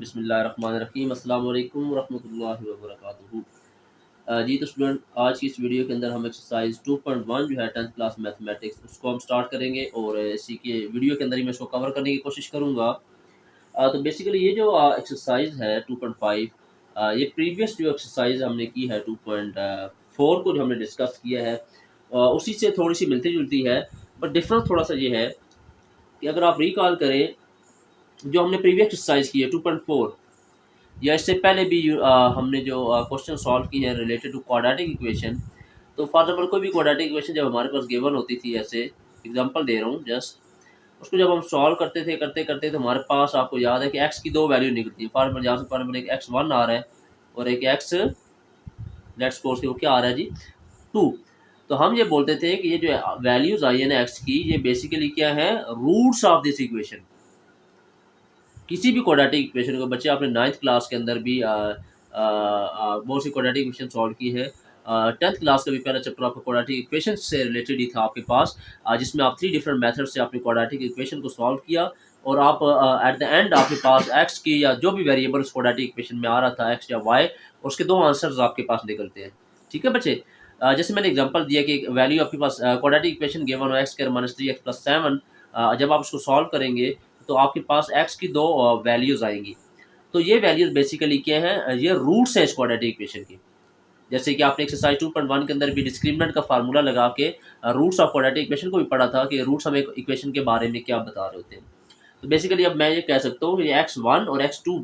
बिस्मिल्लाहिर्रहमानिर्रहीम अस्सलाम वालेकुम रहमतुल्लाहि व बरकातुहू। जी तो स्टूडेंट, आज की इस वीडियो के अंदर हम एक्सरसाइज 2.1 जो है 10th क्लास मैथमेटिक्स उसको हम स्टार्ट करेंगे और इसी के वीडियो के अंदर ही मैं इसको कवर करने की कोशिश करूँगा। तो बेसिकली ये जो एक्सरसाइज है 2.5, ये प्रीवियस जो एक्सरसाइज हमने की है 2.4 को जो हमने डिस्कस किया है, उसी से थोड़ी सी मिलती जुलती है। बट डिफरेंस थोड़ा सा ये है कि अगर आप रिकॉल करें जो हमने प्रीवियस एक्सरसाइज की है 2.4, या इससे पहले भी हमने जो क्वेश्चन सॉल्व किए हैं रिलेटेड टू क्वाड्रेटिक इक्वेशन। तो फॉर एग्जाम्पल कोई भी क्वाड्रेटिक इक्वेशन जब हमारे पास गिवन होती थी, ऐसे एग्जांपल दे रहा हूँ जस्ट, उसको जब हम सॉल्व करते थे तो हमारे पास, आपको याद है कि एक्स की दो वैल्यू निकलती है। फॉर एग्जाम्पल यहाँ से फॉर एग्जाम्पल एक x1 आ रहा है और एक x, लेट्स सपोज कि वो क्या आ रहा है जी, 2। तो हम ये बोलते थे कि ये जो वैल्यूज आई है ना एक्स की, ये बेसिकली क्या है, रूट्स ऑफ दिस इक्वेशन। किसी भी क्वाड्रेटिक इक्वेशन को बच्चे आपने 9th क्लास के अंदर भी बहुत सी क्वाड्रेटिक इक्वेशन सॉल्व की है। 10th क्लास का भी पहला चैप्टर आपका क्वाड्रेटिक इक्वेशन से रिलेटेड ही था आपके पास, जिसमें आप 3 डिफरेंट मेथड से आपने क्वाड्रेटिक इक्वेशन को सॉल्व किया और आप एट द एंड आपके पास एक्स की या जो भी वेरिएबल उस क्वाड्रेटिक इक्वेशन में आ रहा था, एक्स या वाई, उसके दो आंसर्स आपके पास निकलते हैं। ठीक है बच्चे, जैसे मैंने एग्जांपल दिया कि वैल्यू आपके पास क्वाड्रेटिक इक्वेशन गिवन हो x square minus 3x plus 7, जब आप उसको सॉल्व करेंगे तो आपके पास x की दो वैल्यूज आएंगी। तो ये वैल्यूज बेसिकली क्या है, ये रूट्स है इस क्वाड्रेटिक इक्वेशन की। जैसे कि आपने एक्सरसाइज 2.1 के अंदर भी डिस्क्रिमिनेंट का फार्मूला लगा के रूट्स ऑफ क्वाड्रेटिक इक्वेशन को भी पढ़ा था कि रूट्स हमें इक्वेशन के बारे में क्या बता रहे होते हैं। तो बेसिकली अब मैं ये कह सकता हूँ कि x1 और x2,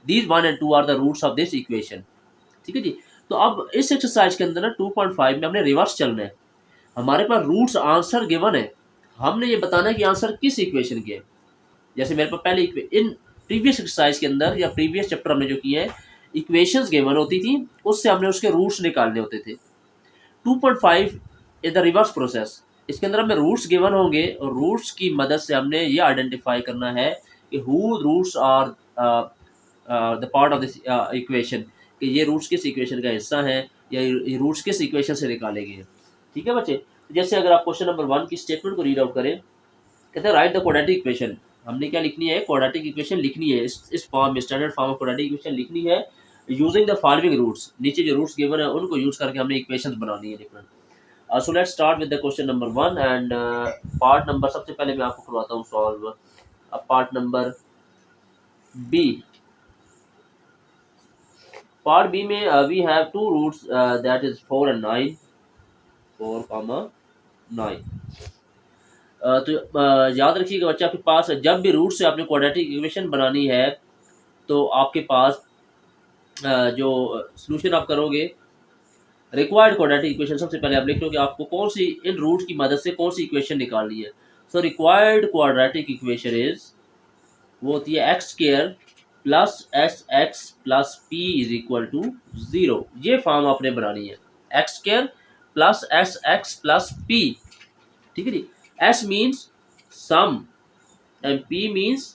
these 1 and 2 are the roots of this equation. ठीक है जी। तो अब इस एक्सरसाइज के अंदर ना 2.5 में हमने रिवर्स चलना है। हमारे पास रूट्स आंसर गिवन है, हमने ये बताना है कि आंसर किस इक्वेशन के है। जैसे मेरे पास पहले इन प्रीवियस एक्सरसाइज के अंदर या प्रीवियस चैप्टर हमने जो किए हैं, इक्वेशंस गिवन होती थी, उससे हमने उसके रूट्स निकालने होते थे। 2.5 इज द रिवर्स प्रोसेस। इसके अंदर हमें रूट्स गिवन होंगे और रूट्स की मदद से हमने ये आइडेंटिफाई करना है कि who roots are the part of this equation, कि ये रूट्स किस इक्वेशन का हिस्सा है या ये रूट्स किस इक्वेशन से निकाले गए हैं। ठीक है बच्चे, जैसे अगर आप क्वेश्चन नंबर 1 की स्टेटमेंट को रीड आउट करें, कहते हैं राइट द क्वाड्रेटिक इक्वेशन। हमने क्या लिखनी है, क्वाड्रेटिक इक्वेशन लिखनी है, इस फॉर्म में, standard form of quadratic equation लिखनी है यूजिंग द फॉलोइंग रूट्स। नीचे जो रूट्स गिवन है उनको यूज करके हमने इक्वेशंस बनानी है different. So let's start with the question number 1 and part number, सबसे पहले मैं आपको करवाता हूँ सॉल्व। अब part number B, part B में we have two roots that is 4 and 9, 4, 9। तो याद रखिएगा बच्चे, आपके पास जब भी रूट से आपने क्वाड्रेटिक इक्वेशन बनानी है तो आपके पास जो सोल्यूशन आप करोगे, रिक्वायर्ड क्वाड्रेटिक इक्वेशन, सबसे पहले आप लिख लो कि आपको कौन सी इन रूट की मदद से कौन सी इक्वेशन निकालनी है। So required quadratic equation is, वो होती है x square plus S x plus P is equal to 0। ये फॉर्म आपने बनानी है, x square plus S x plus P. ठीक है जी। S means sum and P means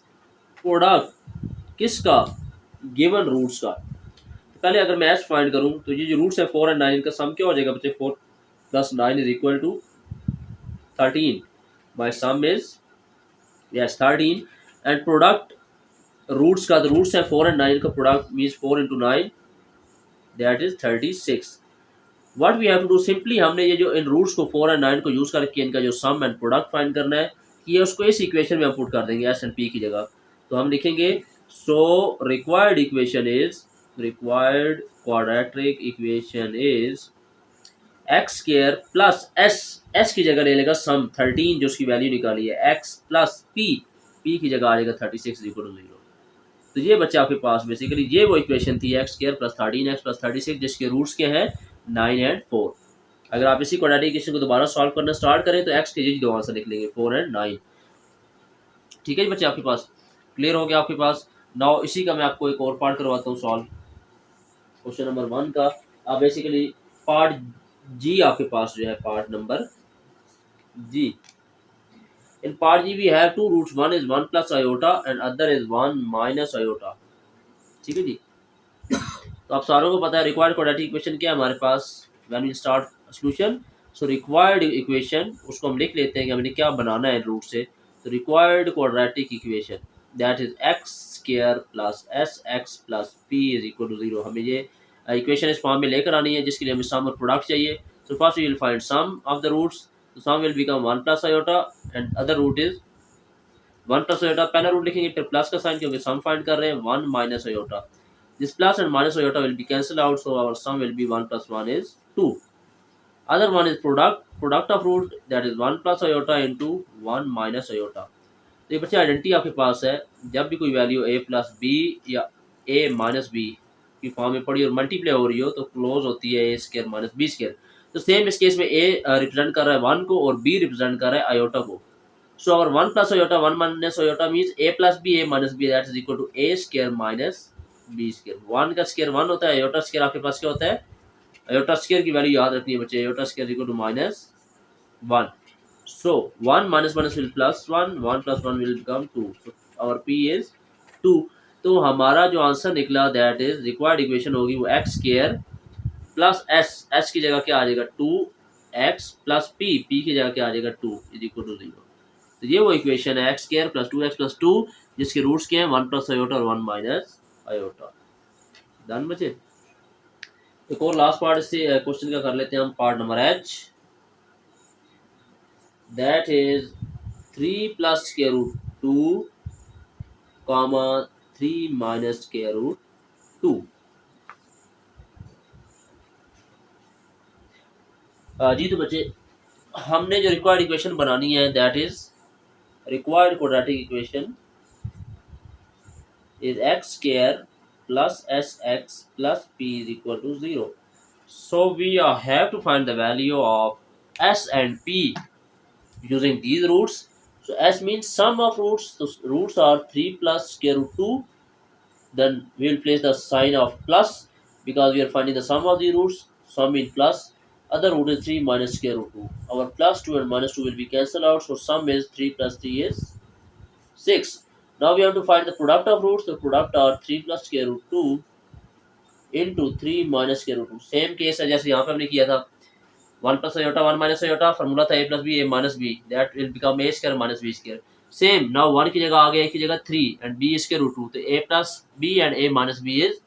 product, किसका, गिवन रूट्स का। तो पहले अगर मैं एस फाइंड करूं तो ये जो रूट्स है 4 and 9, इनका सम क्या हो जाएगा बच्चे, 4 + 9 is equal to 13। My sum is yes 13 and product roots का, तो रूट्स है 4 and 9 का product means 4 × 9 that is 36। What we have to do, simply हमने ये जो इन रूट्स को 4 and 9 को यूज करके इनका जो सम एंड प्रोडक्ट फाइंड करना है, कि ये उसको इस इक्वेशन में हम पुट कर देंगे एस एंड पी की जगह। तो हम लिखेंगे सो required equation is, required quadratic equation is x square plus S की जगह ले लेगा सम 13 जो उसकी वैल्यू निकाली है, एक्स प्लस पी की जगह आ जाएगा 36 इक्वल टू 0। तो ये बच्चे आपके पास बेसिकली ये वो इक्वेशन थी, x square plus 13x plus 36, जिसके रूट्स के हैं 9 and 4। अगर आप इसी क्वाड्रेटिक इक्वेशन को दोबारा सॉल्व करना स्टार्ट करें तो एक्स के जी दो आंसर निकलेंगे, 4 and 9। ठीक है जी बच्चे, आपके पास क्लियर हो गया आपके पास। नाउ इसी का मैं आपको एक और पार्ट करवाता हूँ सॉल्व, क्वेश्चन नंबर 1 का। बेसिकली पार्ट जी आपके पास जो है, part number g. In part g we have two roots, one is 1 + iota and other is 1 - iota। ठीक है जी। तो आप सारों को पता है रिक्वायर्ड क्वाड्रेटिक इक्वेशन क्या है हमारे पास, when we start solution. So required equation उसको हम लिख लेते हैं कि हमने क्या बनाना है रूट से। तो required quadratic equation, that is x square plus S x plus P is equal to 0। हमें ये इक्वेशन इस फॉर्म में लेकर आनी है, जिसके लिए हमें सम और प्रोडक्ट चाहिए। So first we will find sum of the roots. तो sum will become 1 plus iota and other root is 1 plus iota. पहला रूट लिखेंगे फिर प्लस का साइन, क्योंकि सम फाइंड कर रहे हैं। 1 minus iota, this plus and minus iota will be cancel out, so our sum will be 1 plus 1 is 2। Other one is product of root, that is 1 plus iota into 1 minus iota। तो ये बच्चे identity आपके पास है, जब भी कोई value a plus B या a माइनस बी की फॉर्म में पड़ी और मल्टीप्लाई हो रही हो तो क्लोज होती है a square minus b square. तो सेम इस केस में a रिप्रेजेंट कर रहा है 1 को और b रिप्रेजेंट कर रहा है आयोटा को। So our 1 plus iota 1 minus iota means a plus b a minus b, that is equal to a square minus b square. 1 का स्क्वायर 1 होता है, आयोटा स्क्वायर आपके पास क्या होता है? आयोटा स्क्वायर की वैल्यू याद रखनी है बच्चे, iota square equal to minus 1। So 1 minus minus will plus 1, 1 plus 1 will become 2। So our P is 2। तो हमारा जो आंसर निकला दैट इज रिक्वायर्ड इक्वेशन होगी वो x square plus S, S की जगह क्या आ जाएगा 2 एक्स प्लस पी, पी की जगह क्या आ जाएगा 2 इज इक्वल टू 0। तो ये वो इक्वेशन है x square plus 2 x plus 2, जिसके रूट्स क्या हैं 1 प्लस आयोटा और 1 माइनस आयोटा। डन बचे। एक और लास्ट पार्ट इससे क्वेश्चन का कर लेते हैं हम, part number H, that is 3 plus square root 2 comma 3 minus square root 2। जी तो बच्चे हमने जो रिक्वायर्ड इक्वेशन बनानी है that is required quadratic equation is x square plus S x plus P is equal to 0। So we have to find the value of s and p using these roots। So s means sum of roots, so roots are 3 plus square root 2, then we will place the sign of plus because we are finding the sum of the roots, sum in plus, other root is 3 minus square root 2, our plus 2 and minus 2 will be cancelled out, so sum is 3 plus 3 is 6। Now we have to find the product of roots, the product are 3 plus square root 2 into 3 minus square root 2। Same case है जैसे यहाँ पे हमने किया था, 1 plus iota 1 minus iota, formula था a plus b a minus b, that will become a square minus b square। Same now 1 की जगह आ गया, a की जगह 3 and b square root 2, तो a plus b and a minus b is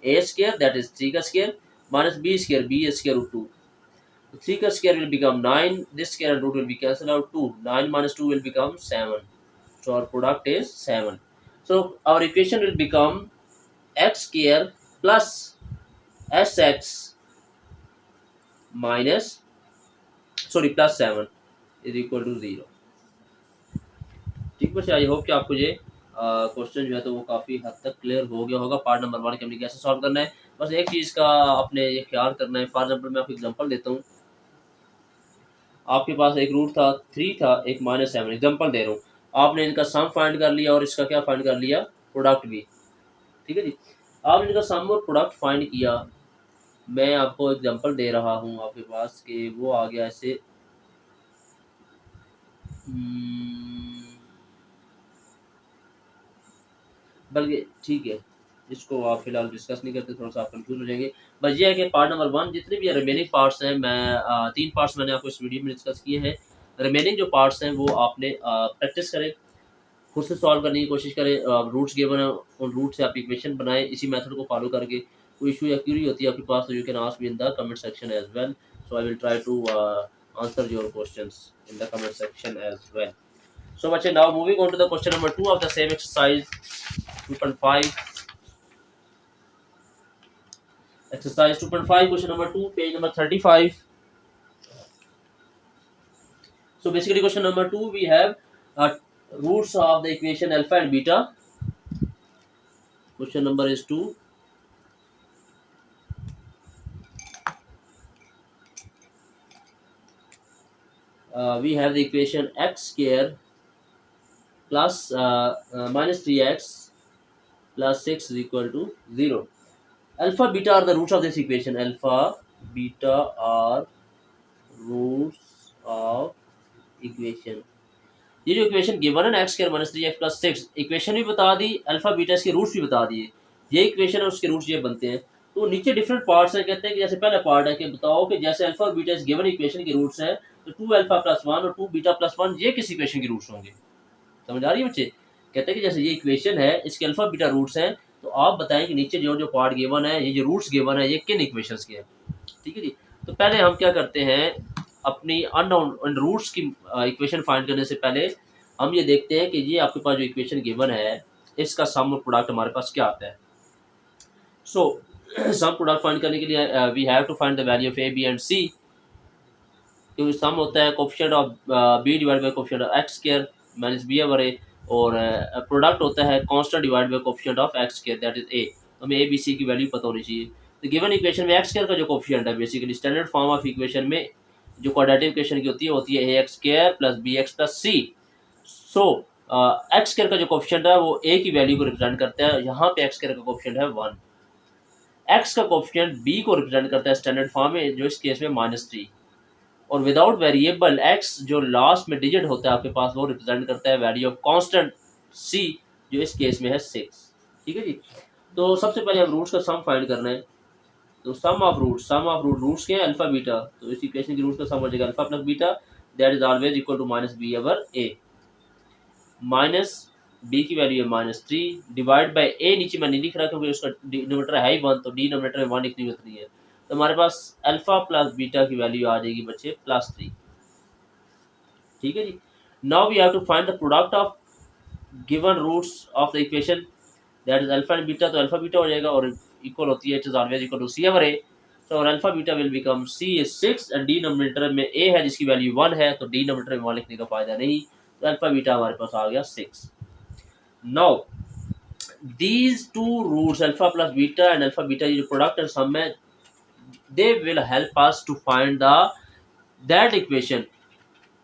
a square, that is 3 का square minus b square, b is square root 2, so 3 का square will become 9, this square root will be cancelled out 2, 9 minus 2 will become 7, so our product is 7। so our equation will become x square plus sx minus plus 7 is equal to 0। ठीक बच्चे, I hope कि आपको ये question जो है तो वो काफ़ी हद तक क्लियर हो गया होगा। पार्ट नंबर 1 के हमने कैसे सॉल्व करना है, बस एक चीज़ का आपने ये ख्याल करना है। फॉर एग्जाम्पल मैं आपको एग्जांपल देता हूँ, आपके पास एक रूट था 3 था, एक माइनस 7, एग्जांपल दे रहा हूँ। आपने इनका सम फाइंड कर लिया और इसका क्या फाइंड कर लिया, प्रोडक्ट भी। ठीक है जी, आपने इनका सम और प्रोडक्ट फाइंड किया। मैं आपको एग्जांपल दे रहा हूँ आपके पास कि वो आ गया ऐसे, बल्कि ठीक है इसको आप फिलहाल डिस्कस नहीं करते, थोड़ा सा आप कंफ्यूज हो जाएंगे। बस ये है कि पार्ट नंबर 1 जितने भी रिमेनिंग पार्ट्स हैं, मैं 3 पार्ट्स मैंने आपको इस वीडियो में डिस्कस किए हैं। रिमेनिंग जो पार्ट्स हैं वो आपने प्रैक्टिस करें, खुद से सॉल्व करने की कोशिश करें। रूट्स गिवन है, उन रूट से आप इक्वेशन बनाएं इसी मेथड को फॉलो करके। कोई इशू या क्यूरी होती है आपके पास तो you can ask me in the comment section as well, so I will try to answer your questions in the comment section as well. So much. Now moving on to the question number 2 of the same exercise 2.5. Exercise 2.5, question number 2, page number 35. So basically question number 2 we have roots of the equation alpha and beta. Question number is 2. We have the equation x square plus minus 3x plus 6 is equal to 0. Alpha beta are the roots of this equation. Alpha beta are roots of equation। ये जो equation given है ना x square minus 3x plus 6, equation भी बता दी, alpha beta इसके roots भी बता दिए। ये इक्वेशन है उसके रूट्स ये बनते हैं। तो नीचे डिफरेंट पार्ट्स हैं, कहते हैं कि जैसे पहला पार्ट है कि बताओ कि जैसे अल्फा और बीटा इस गिवन इक्वेशन के रूट्स हैं, तो 2 अल्फा प्लस 1 और 2 बीटा प्लस 1 ये किस इक्वेशन के रूट्स होंगे। समझ आ रही है बच्चे। कहते हैं कि जैसे ये इक्वेशन है, इसके अल्फा बीटा रूट्स हैं, तो आप बताएं कि नीचे जो जो पार्ट गिवन है, ये जो रूट्स गिवन है, ये किन इक्वेशंस के हैं। ठीक है जी। तो पहले हम क्या करते हैं, अपनी अननोन रूट्स की इक्वेशन फाइंड करने से पहले हम ये देखते हैं कि ये आपके पास जो इक्वेशन गिवन है, इसका सम और प्रोडक्ट हमारे पास क्या आता है। सो सम प्रोडक्ट फाइंड करने के लिए we have to find the value of A B and C, क्योंकि सम होता है coefficient of B divide by coefficient of x square minus B over ए, और प्रोडक्ट होता है constant divide by coefficient of x square that is A. हमें A B C की value पता होनी चाहिए। तो गिवन इक्वेशन में एक्स स्क्वायर का जो कोफिशिएंट है, basically standard form of equation में जो क्वाड्रेटिक इक्वेशन की होती है a x square plus b x plus c. So x square का जो कोफिशिएंट है वो ए की वैल्यू को रिप्रेजेंट करता है, यहाँ पे एक्स स्क्वायर का कोफिशिएंट है 1। एक्स का कोफिशिएंट बी को रिप्रेजेंट करता है स्टैंडर्ड फॉर्म में, जो इस केस में -3, और विदाउट वेरिएबल एक्स जो लास्ट में डिजिट होता है आपके पास, वो रिप्रेजेंट करता है वैल्यू ऑफ कांस्टेंट सी, जो इस केस में है 6। ठीक है जी। तो सबसे पहले हम रूट्स का सम फाइंड करना है। तो सम ऑफ रूट्स के हैं अल्फा बीटा, तो इस इक्वेशन की रूट्स का सम हो जाएगा alpha plus beta, that is always equal to minus B over a. Minus b की वैल्यू है -3 डिवाइड बाय ए, नीचे मैं नहीं लिख रहा क्योंकि उसका डिनोमिनेटर है ही 1, तो डिनोमिनेटर में 1 लिखनी जरूरत नहीं है। तो हमारे पास अल्फा प्लस बीटा की वैल्यू आ जाएगी बच्चे +3। ठीक है जी। Now we have to find the product of given roots of the equation, that is alpha and beta, तो अल्फा बीटा हो जाएगा और इक्वल होती है, it is always equal to c over a. तो और alpha beta will become c is 6 and denominator में a है जिसकी वैल्यू 1 है, तो डिनोमिनेटर में 1 लिखने का फायदा नहीं, तो अल्फा बीटा हमारे पास आ गया 6। Now these two roots alpha plus beta and alpha beta ये जो प्रोडक्ट है सम में, they will help us to find the that equation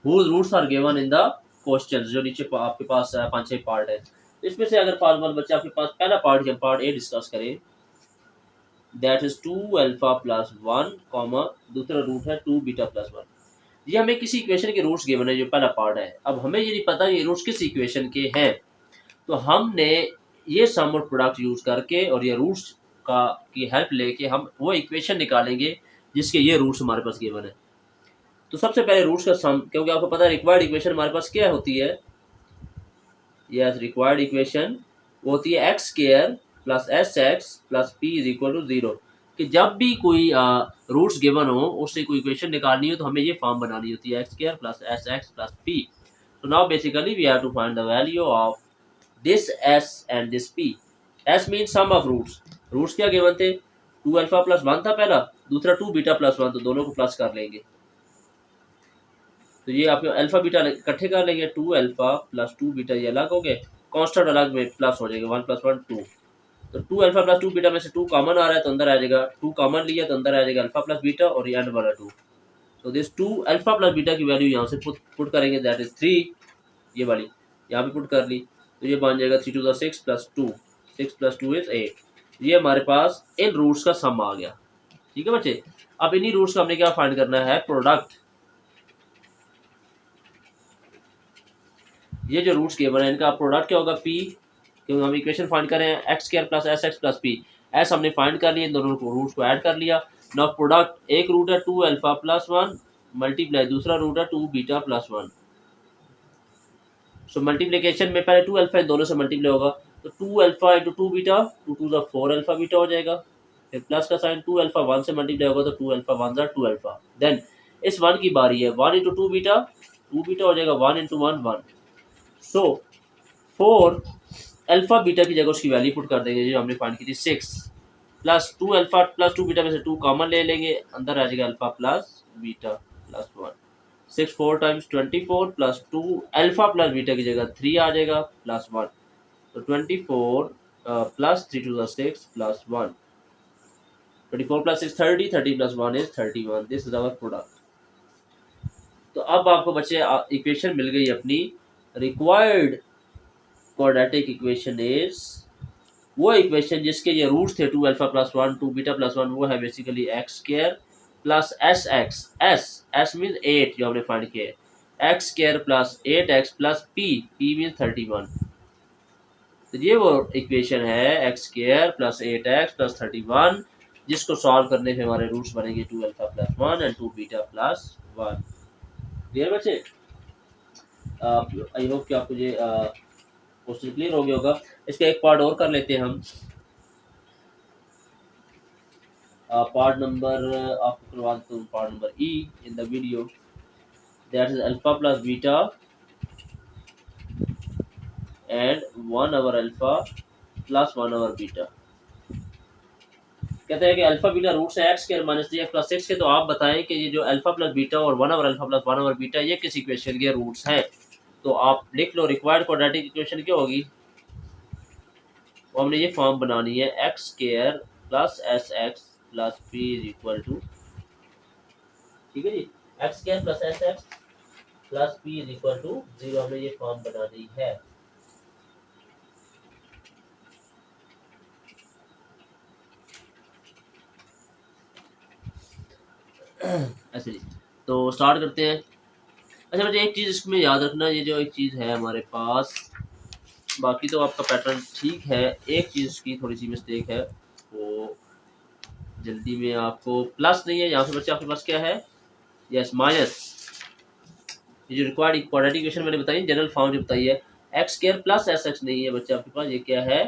whose roots are given in the questions, जो नीचे आपके पास 5-6 पार्ट है। तो इसमें से अगर फॉर्मल बच्चे आपके पास पहला पार्ट जब पार्ट ए डिस्कस करें, that is 2 alpha plus 1 comma दूसरा रूट है 2 बीटा प्लस 1। ये हमें किसी इक्वेशन के रूट्स गिवन है, जो पहला पार्ट है। अब हमें ये नहीं पता ये रूट्स किस इक्वेशन के हैं, तो हमने ये सम और प्रोडक्ट यूज करके और ये रूट्स का की हेल्प लेके हम वो इक्वेशन निकालेंगे जिसके ये रूट्स हमारे पास गिवन है। तो सबसे पहले रूट्स का सम, क्योंकि आपको पता है रिक्वायर्ड इक्वेशन हमारे पास क्या होती है, यस रिक्वायर्ड इक्वेशन वो होती है x square plus S x plus P is equal to 0, कि जब भी कोई रूट्स गिवन हो उससे कोई इक्वेशन निकालनी हो तो हमें ये फॉर्म बनानी होती है x square plus S x plus p. तो now basically we have to find the value of this s and this p। s means sum of roots, roots क्या गिवन थे, 2 अल्फा प्लस 1 था पहला, दूसरा 2 beta plus 1, तो दोनों को plus कर लेंगे। तो ये आपके अल्फा बीटा इकट्ठे कर लेंगे, 2 अल्फा प्लस 2 बीटा ये अलग हो गए, कांस्टेंट अलग में प्लस हो जाएगा, 1 + 1 2। तो 2 अल्फा प्लस 2 बीटा में से 2 कॉमन आ रहा है तो अंदर आ जाएगा, 2 कॉमन लिया तो अंदर आ जाएगा अल्फा प्लस बीटा और ये एंड वाला 2। तो दिस 2 अल्फा प्लस बीटा की वैल्यू यहाँ से पुट करेंगे, दैट इज 3, ये वाली यहाँ पे पुट कर ली, तो ये बन जाएगा 3 × 6 + 2, 6 + 2 इज 8। ये हमारे पास इन रूट्स का सम आ गया। ठीक है बच्चे। अब इन्हीं रूट्स का हमने क्या फाइंड करना है, प्रोडक्ट। ये जो रूट्स गिवन है इनका प्रोडक्ट क्या होगा, p, क्योंकि हम इक्वेशन फाइंड कर रहे हैं x square plus S x plus P. S हमने फाइंड कर लिया, इन दोनों को रूट्स को ऐड कर लिया। नाउ प्रोडक्ट, एक रूट है 2 अल्फा प्लस 1 मल्टीप्लाई दूसरा रूट है 2 बीटा प्लस 1। सो मल्टीप्लिकेशन में पहले 2 अल्फा इन दोनों से मल्टीप्लाई होगा, तो 2 alpha into 2 beta, 2 × 2 = 4 alpha beta हो जाएगा। फिर प्लस का साइन 2 अल्फा 1 से मल्टीप्लाई होगा तो 2 अल्फा 1 = 2 अल्फा। देन इस 1 की बारी है, 1 × 2 बीटा, 2 बीटा हो जाएगा, 1 × 1 1। सो 4 अल्फा बीटा की जगह उसकी वैल्यू पुट कर देंगे जो हमने फाइंड की थी 6, प्लस 2 अल्फा प्लस 2 बीटा में से 2 कॉमन ले लेंगे, अंदर आ जाएगा alpha plus beta plus 1। 6 4 × 24 plus 2 alpha plus beta की जगह 3 आ जाएगा प्लस 1, तो 24 plus 3 × 6 plus 1, 24 + 6 30, 30 + 1 is 31। This is our product. तो अब आपको बच्चे इक्वेशन मिल गई अपनी। रिक्वायर्ड क्वाड्रेटिक इक्वेशन इज वो इक्वेशन जिसके ये रूट्स थे 2 अल्फा प्लस 1 2 बीटा प्लस 1, वो है basically x square plus S x, S mean 8 जो हमने फाइंड किया है, x square plus 8x plus P mean 31। तो ये वो इक्वेशन है x square plus 8x plus 31, जिसको सॉल्व करने पे हमारे रूट्स बनेंगे 2 alpha plus 1 and 2 beta plus 1। Clear बच्चे? आई होप कि आपको ये क्वेश्चन क्लियर हो गया होगा। इसका एक पार्ट और कर लेते हैं हम। पार्ट नंबर आपको करवा देता हूँ, part number E in the video, that is alpha plus beta and 1 over alpha plus 1 over beta. कहते हैं कि अल्फा बीटा रूट्स है x square minus 3x plus 6 के। तो आप बताएं कि ये जो अल्फा प्लस बीटा और 1 over alpha plus 1 over beta ये किस इक्वेशन के रूट्स हैं। तो आप लिख लो, रिक्वायर्ड क्वाड्रेटिक इक्वेशन क्या होगी। तो हमने ये फॉर्म बनानी है, x square plus S x plus P is equal to, ठीक है जी, x square plus S x plus P is equal to 0। हमने ये फॉर्म बनानी है। ऐसे जी, तो स्टार्ट करते हैं। अच्छा बच्चे एक चीज़ इसमें याद रखना, ये जो एक चीज़ है हमारे पास, बाकी तो आपका पैटर्न ठीक है, एक चीज़ की थोड़ी सी मिस्टेक है, वो जल्दी में आपको प्लस नहीं है यहाँ पे बच्चे, आपके पास क्या है, यस माइनस। ये जो रिक्वायर्ड क्वाड्रेटिक इक्वेशन मैंने बताई जनरल फॉर्म जो बताई है, x square plus S x नहीं है बच्चे आपके पास, ये क्या है,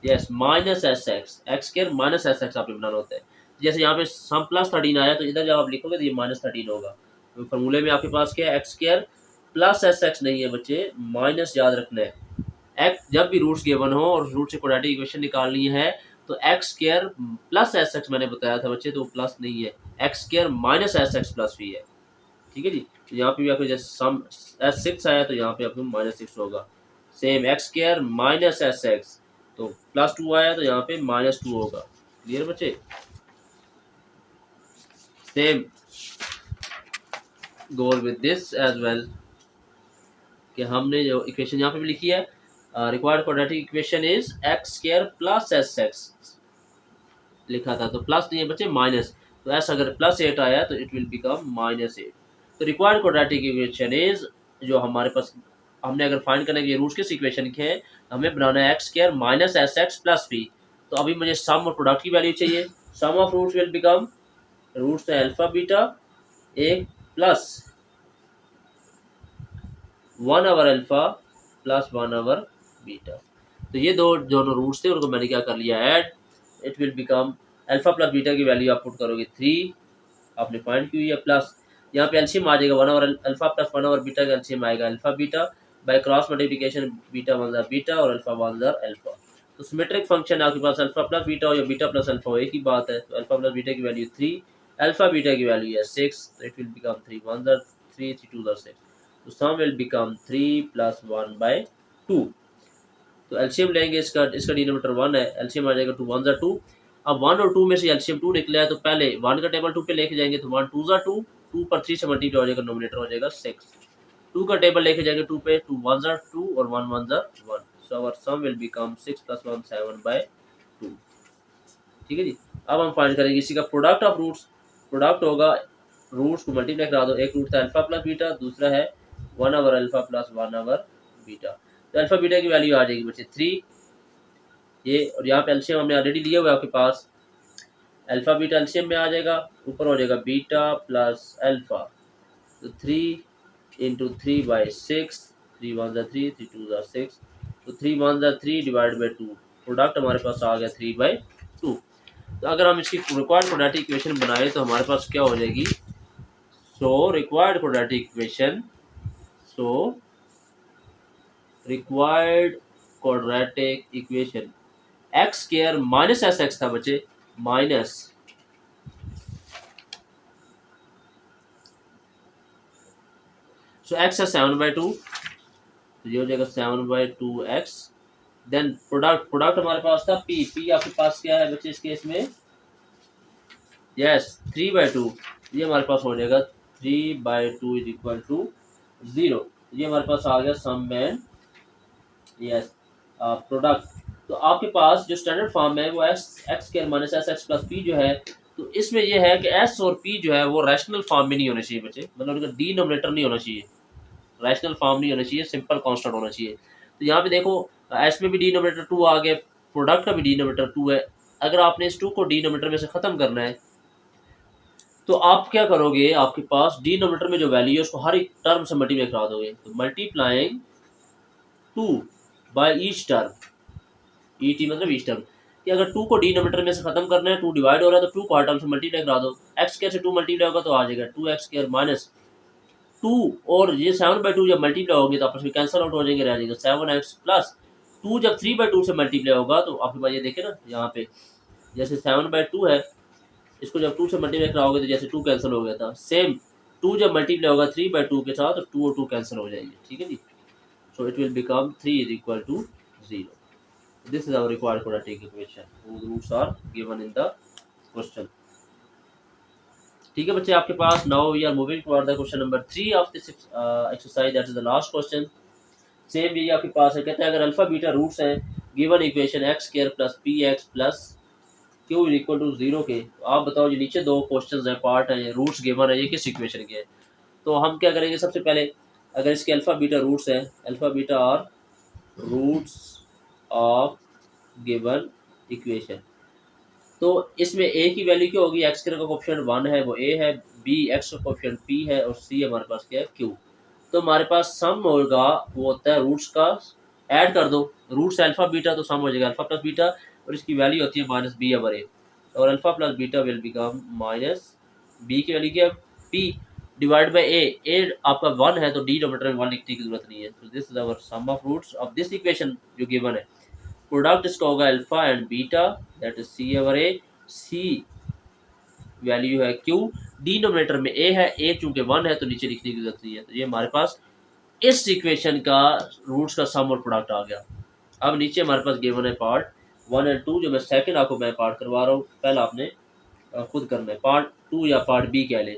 yes minus s x, x square minus s x आपने बनाना होता है। जैसे यहाँ पे सम प्लस 13 आया तो इधर जब आप लिखोगे तो ये माइनस 13 होगा। तो फॉर्मूले में आपके पास क्या है, x square plus S x नहीं है बच्चे, माइनस याद रखना है। एक्स जब भी रूट्स गिवन हो और रूट से क्वाड्रेटिक इक्वेशन निकालनी है तो x square plus S x मैंने बताया था बच्चे, तो प्लस नहीं है, x square minus s x plus भी है, ठीक है जी। तो यहाँ पे भी आपको जैसे सम एस 6 आया तो यहाँ पे आपको माइनस 6 होगा। Same x square minus s x, तो प्लस 2 आया तो यहाँ पे माइनस 2 होगा। क्लियर बच्चे। Same goal with this as well, कि हमने जो इक्वेशन यहाँ पे भी लिखी है, required quadratic equation is x square plus S x लिखा था, तो प्लस नहीं है बच्चे माइनस, तो एस अगर प्लस 8 आया तो इट विल बिकम माइनस 8। तो रिक्वायर्ड क्वाड्रेटिक इक्वेशन इज, जो हमारे पास हमने अगर फाइंड करना है कि रूट्स किस इक्वेशन के हैं, हमें बनाना है x square minus s x plus p. तो अभी मुझे सम और प्रोडक्ट की वैल्यू चाहिए। Sum of roots will become, roots है अल्फा बीटा एक plus 1 over alpha plus 1 over beta. तो ये दो दोनों रूट्स थे, उनको मैंने क्या कर लिया, add. It will become alpha plus beta की वैल्यू आप पुट करोगे 3, आपने फाइंड की हुई है, प्लस यहाँ पे एलसीएम आ जाएगा 1 over alpha plus 1 over beta का एलसीएम आएगा alpha beta, by cross multiplication beta one jar beta और अल्फा वन जार अल्फा। तो सिमेट्रिक फंक्शन आपके पास अल्फा प्लस बीटा हो या बीटा प्लस अल्फा हो, एक ही बात है। तो अल्फा प्लस बीटा की वैल्यू 3, अल्फा बीटा की वैल्यू है 6, तो it will become 3 1 jar 3 3 2 jar 6, तो sum will become 3 plus 1 bye 2। तो एलसीएम लेंगे, इसका डिनोमिनेटर 1 है, एलसीएम आ जाएगा 2 1 जार 2। अब 1 और 2 में से एलसीएम 2 निकला है, तो पहले 1 का टेबल 2 पे लेके जाएंगे, तो 1 2 जार 2, 2 पर 3 से मल्टीप्लाई हो जाएगा, नोमिनेटर हो जाएगा 6। 2 का टेबल लेके जाएंगे 2 पे, 2 1 जार 2 और 1 1 जार 1, so our sum will become 6 plus 1 7 by 2, ठीक है जी। अब हम फाइंड करेंगे इसी का प्रोडक्ट ऑफ रूट्स। प्रोडक्ट होगा, रूट्स को मल्टीप्लाई करा दो, एक रूट था अल्फा प्लस बीटा, दूसरा है 1 over alpha plus 1 over beta. तो अल्फा बीटा की वैल्यू आ जाएगी बच्चे 3, ये, और यहाँ पे एलसीएम हमने ऑलरेडी लिया हुआ है आपके पास, अल्फा बीटा एलसीएम में आ जाएगा, ऊपर हो जाएगा बीटा प्लस अल्फा, तो 3 इंटू 3 बाई 6, 3 1 जार 3 3 2 जार 6, तो 3 1 जार 3 डिवाइड बाई 2, प्रोडक्ट हमारे पास आ गया 3 बाई 2। तो अगर हम इसकी रिक्वायर्ड क्वाड्रेटिक इक्वेशन बनाए तो हमारे पास क्या हो जाएगी, सो रिक्वायर्ड क्वाड्रेटिक इक्वेशन, सो required quadratic equation x square minus s x था बच्चे, माइनस सो एक्स है 7/2, तो ये हो जाएगा 7/2x। देन प्रोडक्ट हमारे पास था पी आपके पास क्या है बच्चे इस केस में, यस 3/2, ये हमारे पास हो जाएगा 3/2 इज इक्वल टू 0। ये हमारे पास आ गया सम एंड यस प्रोडक्ट। तो आपके पास जो स्टैंडर्ड फॉर्म है वो x square minus s x plus P जो है, तो इसमें ये है कि एस और पी जो है वो रैशनल फॉर्म में नहीं होने चाहिए बच्चे, मतलब उनका डिनोमिनेटर नहीं होना चाहिए, रैशनल फॉर्म नहीं होना चाहिए, सिंपल कांस्टेंट होना चाहिए। तो यहाँ पे देखो एस में भी डिनोमिनेटर 2 आ गया, प्रोडक्ट का भी डिनोमिनेटर 2 है। अगर आपने इस 2 को डिनोमिनेटर में से खत्म करना है तो आप क्या करोगे, आपके पास डिनोमिनेटर में जो वैल्यू है उसको हर एक टर्म से मल्टीप्लाई करा दोगे, तो multiplying to by each term, E T मतलब ईच टर्म, कि अगर टू को डिनोमिनेटर में से खत्म करना है, टू डिवाइड हो रहा है तो टू को हर टर्म से मल्टीप्लाई करा दो, एक्स स्क्वायर से टू मल्टीप्लाई होगा तो आ जाएगा two x square minus two, और ये 7/2 जब मल्टीप्लाई होगी तो आपस में कैंसिल आउट हो जाएंगे, रह जाएगा 7x प्लस टू, जब 3/2 से मल्टीप्लाई होगा तो आपके पास ये देखे ना यहाँ पे जैसे 7/2 है, इसको जब 2 से मल्टीप्लाई कराओगे तो जैसे 2 कैंसिल हो गया था, सेम 2 जब मल्टीप्लाई होगा 3/2 के साथ तो 2 और 2 कैंसिल हो जाएंगे, ठीक है जी। So it will become 3 is equal to 0. This is our required quadratic equation whose roots are given in the question. ठीक है बच्चे, आपके पास now we are moving toward the question number 3 of this exercise, that is the last question. Same यही आपके पास है, कहते हैं अगर अल्फा बीटा रूट्स हैं given equation x square plus p x plus q equal to 0 के, तो आप बताओ जो नीचे दो क्वेश्चंस हैं, पार्ट हैं, रूट्स गिवन है, ये किस इक्वेशन के हैं। तो हम क्या करेंगे, सबसे पहले अगर इसके अल्फा बीटा रूट्स हैं, alpha beta are roots of given equation, तो इसमें ए की वैल्यू क्या होगी, एक्स का कोएफिशिएंट 1 है वो ए है, बी एक्स का कोएफिशिएंट पी है, और सी हमारे पास क्या है क्यू। तो हमारे पास सम होगा वो होता है रूट्स का, ऐड कर दो रूट्स अल्फा बीटा तो सम हो जाएगा अल्फा प्लस बीटा, और इसकी वैल्यू होती है माइनस बी ओवर ए, और alpha plus beta will become minus b की वैल्यू क्या, पी डिवाइड बाय ए आपका 1 है तो डिनोमिनेटर में 1 लिखने की जरूरत नहीं है। तो this is our sum of roots of this equation जो गिवन है। प्रोडक्ट इसका होगा alpha and beta, that is c over a, c value है क्यू, डिनोमिनेटर में ए है, ए चूंकि 1 है तो नीचे लिखने की जरूरत नहीं है। तो ये हमारे पास इस इक्वेशन का रूट्स का सम और प्रोडक्ट आ गया। अब नीचे हमारे पास गिवन है पार्ट 1 एंड 2, जो मैं सेकंड आपको मैं पार्ट करवा रहा हूँ, पहला आपने खुद करना है, पार्ट 2 या पार्ट बी कह लें।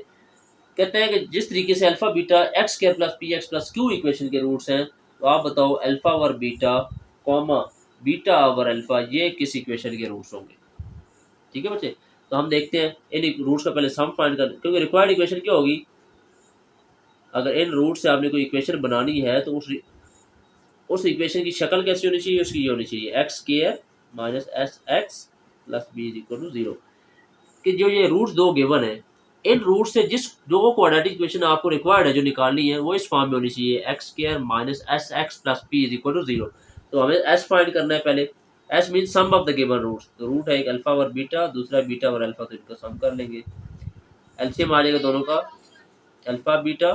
कहते हैं कि जिस तरीके से alpha beta x square plus p x plus Q equation के रूट्स हैं, तो आप बताओ alpha over beta comma beta over alpha ये किस इक्वेशन के रूट्स होंगे। ठीक है बच्चे, तो हम देखते हैं इन रूट्स का पहले सम फाइंड कर, क्योंकि रिक्वायर्ड इक्वेशन क्या होगी, अगर इन रूट से आपने कोई इक्वेशन बनानी है तो उस इक्वेशन की शक्ल कैसी होनी चाहिए, उसकी ये होनी चाहिए x square minus s x plus b is equal to 0, कि जो ये रूट्स दो गिवन है, इन रूट से जिस जो क्वाड्रेटिक इक्वेशन आपको रिक्वायर्ड है जो निकालनी है वो इस फॉर्म में होनी चाहिए, x square minus s x plus P is equal to 0। तो हमें एस फाइंड करना है पहले, s mean sum of the given roots, तो रूट है एक अल्फा और बीटा, दूसरा बीटा और अल्फा, तो इनका सम कर लेंगे, एलसीएम आ जाएगा दोनों का अल्फा बीटा।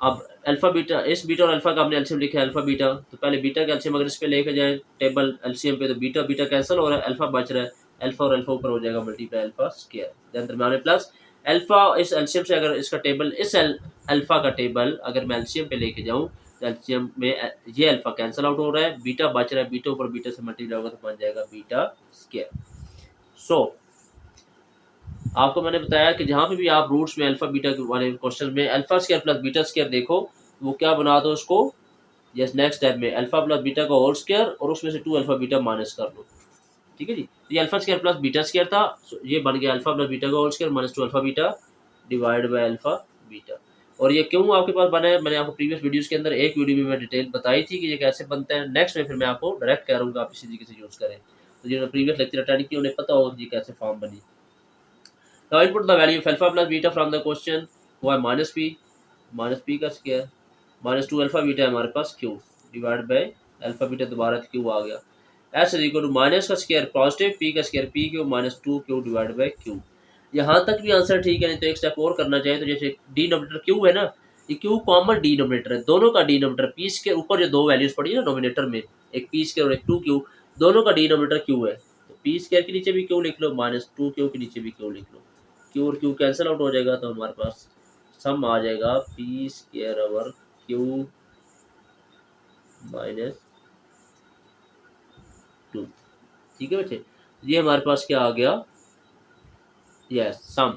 अब अल्फा बीटा, इस बीटा और अल्फा का हमने एलसीएम लिखा है अल्फा बीटा, तो पहले बीटा का एलसीएम अगर इस पे लेके जाए टेबल एलसीएम पे, तो बीटा बीटा कैंसिल हो रहा है, अल्फा बच रहा है, अल्फा और अल्फा ऊपर हो जाएगा मल्टीप्लाई अल्फा स्क्वायर, देन दरमियान में प्लस अल्फा, इस एलसीएम से अगर इसका टेबल इस अल्फा का टेबल अगर मैं एलसीएम पे लेके जाऊँ तो एलसीएम में ये अल्फा कैंसिल आउट हो रहा है, बीटा बच रहा है, बीटा ऊपर बीटा से मल्टीप्लाई होगा तो बन जाएगा बीटा स्क्वायर। सो आपको मैंने बताया कि जहाँ पे भी आप रूट्स में अल्फा बीटा वाले क्वेश्चन में alpha square plus beta square देखो, वो क्या बना दो उसको, जैसे नेक्स्ट स्टेप में अल्फा प्लस बीटा का होल स्क्वायर और उसमें से 2 अल्फा बीटा माइनस कर लो। ठीक है जी, तो ये alpha square plus beta square था, ये बन गया अल्फा प्लस बीटा का whole square minus 2 alpha beta divide by alpha beta. और ये क्यों आपके पास बना है, मैंने आपको प्रीवियस वीडियोस के अंदर एक वीडियो में मैं डिटेल बताई थी कि ये कैसे बनते हैं, नेक्स्ट में फिर मैं आपको डायरेक्ट कह रहा हूँ आप इसी तरीके से यूज़ करें, तो जिन्होंने प्रीवियस लेक्चर अटेंड किया उन्हें पता हो ये कैसे फॉर्म बनी। Now input the value of alpha plus beta from the question, वो है माइनस पी का स्क्वायर माइनस 2 अल्फा बीटा है हमारे पास q divide by alpha beta, दोबारा क्यू आ गया, s is equal to minus का स्क्वायर पॉजिटिव पी का square p q minus 2 q divide by q. यहाँ तक भी आंसर ठीक है, नहीं तो एक स्टेप और करना चाहिए, तो जैसे डिनोमिनेटर क्यू है ना, ये क्यू कॉमन डिनोमिनेटर है, दोनों का डिनोमिनेटर पी के ऊपर जो दो वैल्यूज पड़ी है ना नोमिनेटर में, एक पी स्क्वायर और एक 2 क्यू, दोनों का डिनोमिनेटर क्यू है, तो पी स्क्वायर के नीचे भी क्यू लिख लो, माइनस 2 क्यू के नीचे भी क्यू लिख लो, क्यू और क्यू कैंसिल आउट हो जाएगा, तो हमारे पास सम आ जाएगा P square over Q minus 2। ठीक है बच्चे, ये हमारे पास क्या आ गया, yes sum,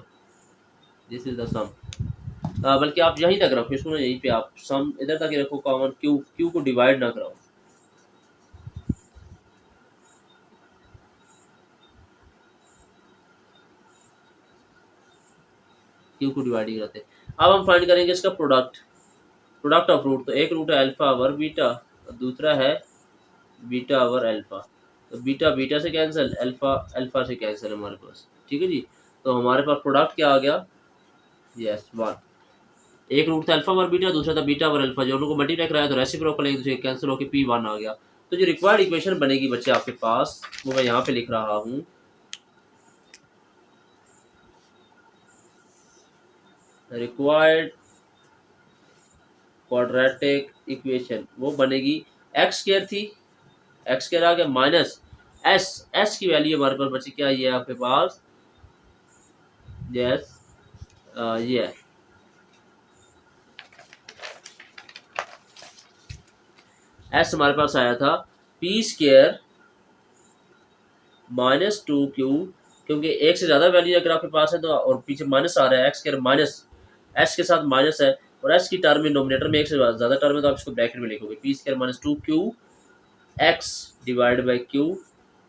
this is the sum. बल्कि आप यहीं तक रखो इसको ना, यहीं पे आप सम इधर तक ही रखो कॉमन, क्यू को डिवाइड ना कराओ, क्यू को डिवाइड ही कराते। अब हम फाइंड करेंगे इसका प्रोडक्ट ऑफ रूट, तो एक रूट है अल्फा ओवर बीटा और दूसरा है बीटा ओवर अल्फा, तो बीटा बीटा से कैंसिल, अल्फा अल्फा से कैंसिल हमारे पास। ठीक है जी, तो हमारे पास प्रोडक्ट क्या आ गया, यस 1। एक रूट था अल्फा वर बीटा, दूसरा था बीटा वर अल्फा, जो उनको मल्टीप्लाई कराया तो रेसिप्रोकल एक दूसरे कैंसिल होकर P1 आ गया। तो जो रिक्वायर्ड इक्वेशन बनेगी बच्चे आपके पास, वो मैं यहाँ पे लिख रहा हूँ, रिक्वायर्ड क्वाड्रेटिक इक्वेशन वो बनेगी, एक्स स्क्वायर थी, एक्स स्क्वायर आ गया माइनस एस, एस की वैल्यू हमारे पास बची क्या, ये आपके पास, यस ये है, एस हमारे पास आया था पी स्क्वायर माइनस 2Q, क्योंकि एक से ज़्यादा वैल्यू अगर आपके पास है तो, और पीछे माइनस आ रहा है, एक्स स्क्वायर माइनस एस के साथ माइनस है, और एस की टर्म में नोमिनेटर में एक से ज़्यादा टर्म है तो आप इसको ब्रैकेट में लिखोगे, p square minus 2Q x divide by q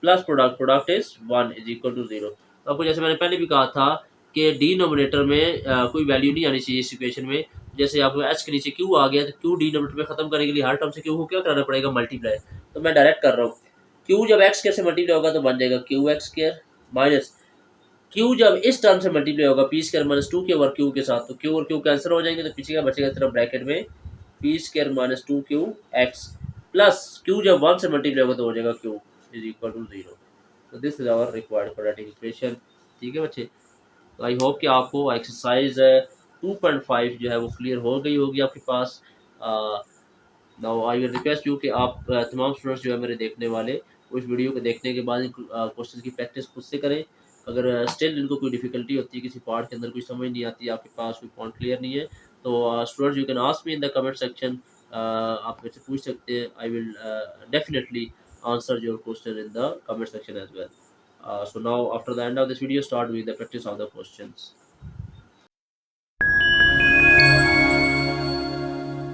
plus product, product is 1 is equal to 0। तो आपको जैसे मैंने पहले भी कहा था कि डिनोमिनेटर में कोई वैल्यू नहीं आनी चाहिए इस इक्वेशन में। जैसे आपको एच के नीचे क्यू आ गया तो क्यू डिनोमिनेटर में खत्म करने के लिए हर टर्म से क्यू को क्या करना पड़ेगा, मल्टीप्लाई। तो मैं डायरेक्ट कर रहा हूँ, क्यू जब एक्स स्क्वायर से मल्टीप्लाई होगा तो बन जाएगा Q x square minus Q जब इस टर्म से मल्टीप्लाई होगा पी स्क्वायर माइनस 2Q और क्यू के साथ, तो क्यू और क्यू कैंसिल हो जाएंगे, तो पीछे क्या बचेगा सिर्फ ब्रैकेट में P square minus 2Q x plus Q जब 1 से मल्टीप्लाई होगा तो हो जाएगा क्यू इज इक्वल टू 0। तो this is our required quadratic equation. ठीक है बच्चे, तो आई होप कि आपको एक्सरसाइज 2.5 जो है वो क्लियर हो गई होगी आपके पास। Now I will request you कि आप तमाम स्टूडेंट्स जो है मेरे देखने वाले, उस वीडियो को देखने के बाद क्वेश्चन की प्रैक्टिस खुद से करें। अगर स्टिल इनको कोई डिफिकल्टी होती है, किसी पार्ट के अंदर कोई समझ नहीं आती, आपके पास कोई पॉइंट क्लियर नहीं है, तो students you can ask me in the comment section, आप मेरे से पूछ सकते हैं। I will definitely answer your question in the comment section as well. So now after the end of this video, start with the practice of the questions.